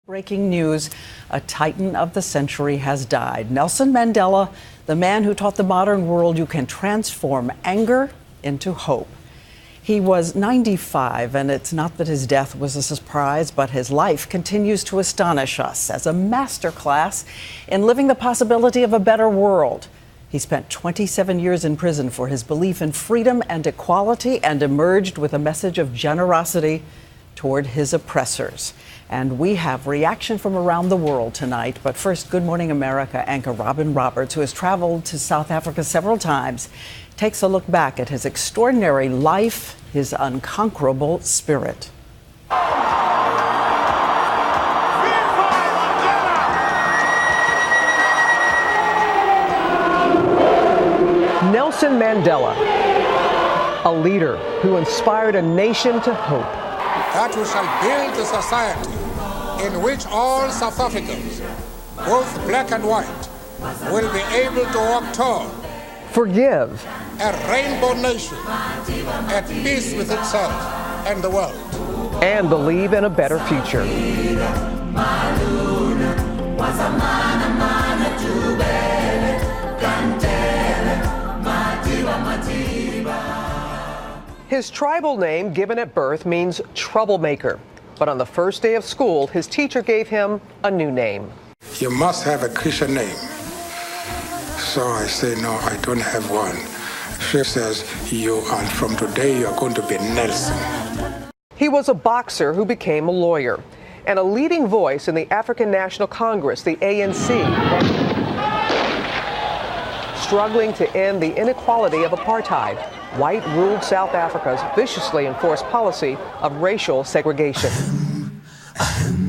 Breaking news, a titan of the century has died. Nelson Mandela, the man who taught the modern world you can transform anger into hope. He was 95, and it's not that his death was a surprise, but his life continues to astonish us as a masterclass in living the possibility of a better world. He spent 27 years in prison for his belief in freedom and equality and emerged with a message of generosity toward his oppressors. And we have reaction from around the world tonight. But first, Good Morning America anchor Robin Roberts, who has traveled to South Africa several times, takes a look back at his extraordinary life, his unconquerable spirit. Nelson Mandela, a leader who inspired a nation to hope. That we shall build a society in which all South Africans, both black and white, will be able to walk tall. Forgive. A rainbow nation at peace with itself and the world. And believe in a better future. His tribal name, given at birth, means troublemaker. But on the first day of school, his teacher gave him a new name. You must have a Christian name. So I say, no, I don't have one. She says, from today, you're going to be Nelson. He was a boxer who became a lawyer and a leading voice in the African National Congress, the ANC, struggling to end the inequality of apartheid. White ruled South Africa's viciously enforced policy of racial segregation.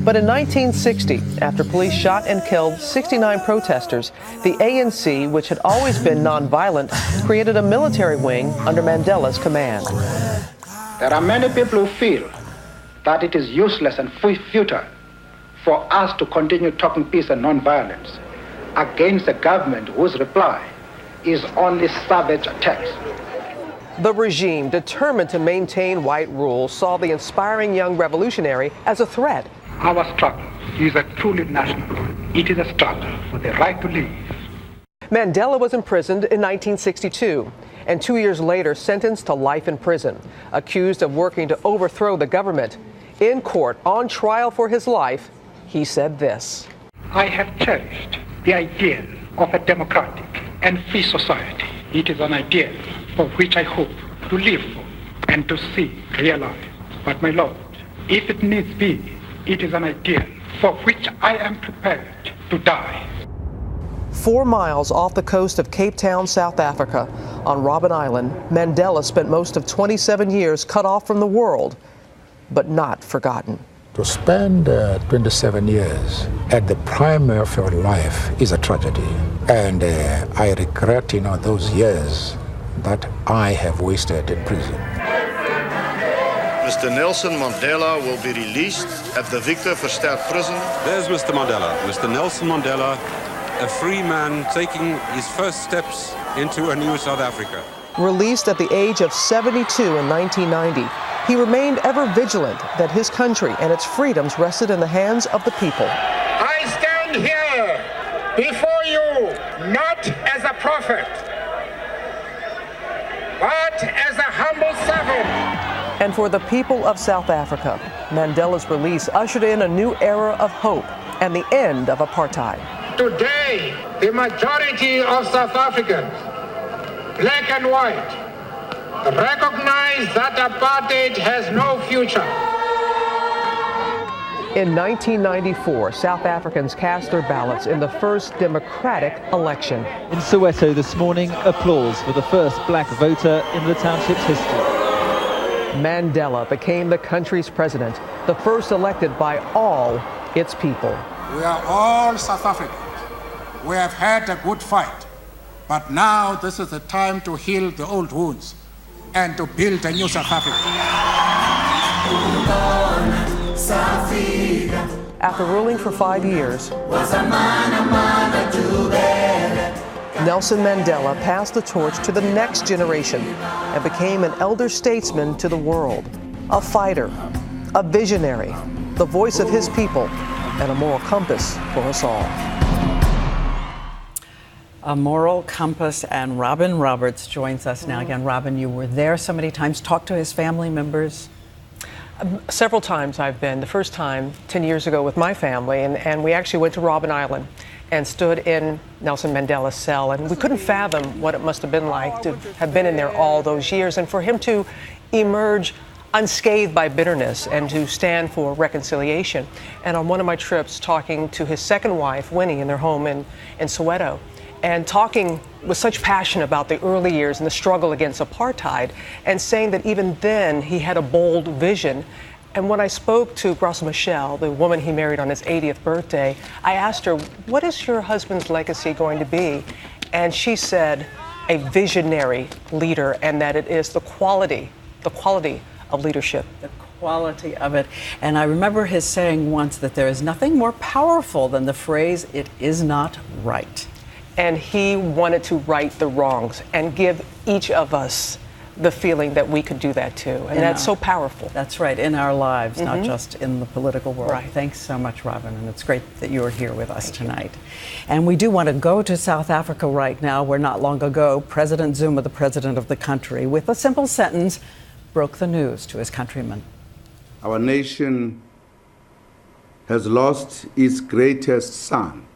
But in 1960, after police shot and killed 69 protesters, the ANC, which had always been nonviolent, created a military wing under Mandela's command. There are many people who feel that it is useless and futile for us to continue talking peace and nonviolence against a government whose reply is only savage attacks. The regime, determined to maintain white rule, saw the inspiring young revolutionary as a threat. Our struggle is a truly national one. It is a struggle for the right to live. Mandela was imprisoned in 1962 and 2 years later sentenced to life in prison, accused of working to overthrow the government. In court, on trial for his life, he said this: I have cherished the ideal of a democratic and free society. It is an ideal for which I hope to live for and to see realized. But my Lord, if it needs be, it is an ideal for which I am prepared to die. 4 miles off the coast of Cape Town, South Africa, on Robben Island, Mandela spent most of 27 years cut off from the world, but not forgotten. To spend 27 years at the prime of your life is a tragedy. And I regret, those years that I have wasted in prison. Mr. Nelson Mandela will be released at the Victor Verster prison. There's Mr. Mandela, Mr. Nelson Mandela, a free man taking his first steps into a new South Africa. Released at the age of 72 in 1990, he remained ever vigilant that his country and its freedoms rested in the hands of the people. I stand here before you not as a prophet, but as a humble servant. And for the people of South Africa, Mandela's release ushered in a new era of hope and the end of apartheid. Today, the majority of South Africans, black and white, recognize that apartheid has no future. In 1994, South Africans cast their ballots in the first democratic election. In Soweto this morning, applause for the first black voter in the township's history. Mandela became the country's president, the first elected by all its people. We are all South Africans. We have had a good fight, but now this is the time to heal the old wounds and to build a new South Africa. After ruling for 5 years, Nelson Mandela passed the torch to the next generation and became an elder statesman to the world, a fighter, a visionary, the voice of his people, and a moral compass for us all. A moral compass, and Robin Roberts joins us now. Again, Robin, you were there so many times. Talk to his family members. Several times I've been. The first time 10 years ago with my family, and we actually went to Robben Island and stood in Nelson Mandela's cell, and we couldn't fathom what it must have been like to have been in there all those years, and for him to emerge unscathed by bitterness and to stand for reconciliation. And on one of my trips, talking to his second wife, Winnie, in their home in Soweto, and talking with such passion about the early years and the struggle against apartheid, and saying that even then he had a bold vision. And when I spoke to Graça Machel, the woman he married on his 80th birthday, I asked her, what is your husband's legacy going to be? And she said, a visionary leader, and that it is the quality of leadership. The quality of it. And I remember his saying once that there is nothing more powerful than the phrase, it is not right. And he wanted to right the wrongs and give each of us the feeling that we could do that too. And that's so powerful. That's right, in our lives, not just in the political world. Right. Thanks so much, Robin, and it's great that you are here with us tonight. And we do want to go to South Africa right now, where not long ago, President Zuma, the president of the country, with a simple sentence, broke the news to his countrymen. Our nation has lost its greatest son.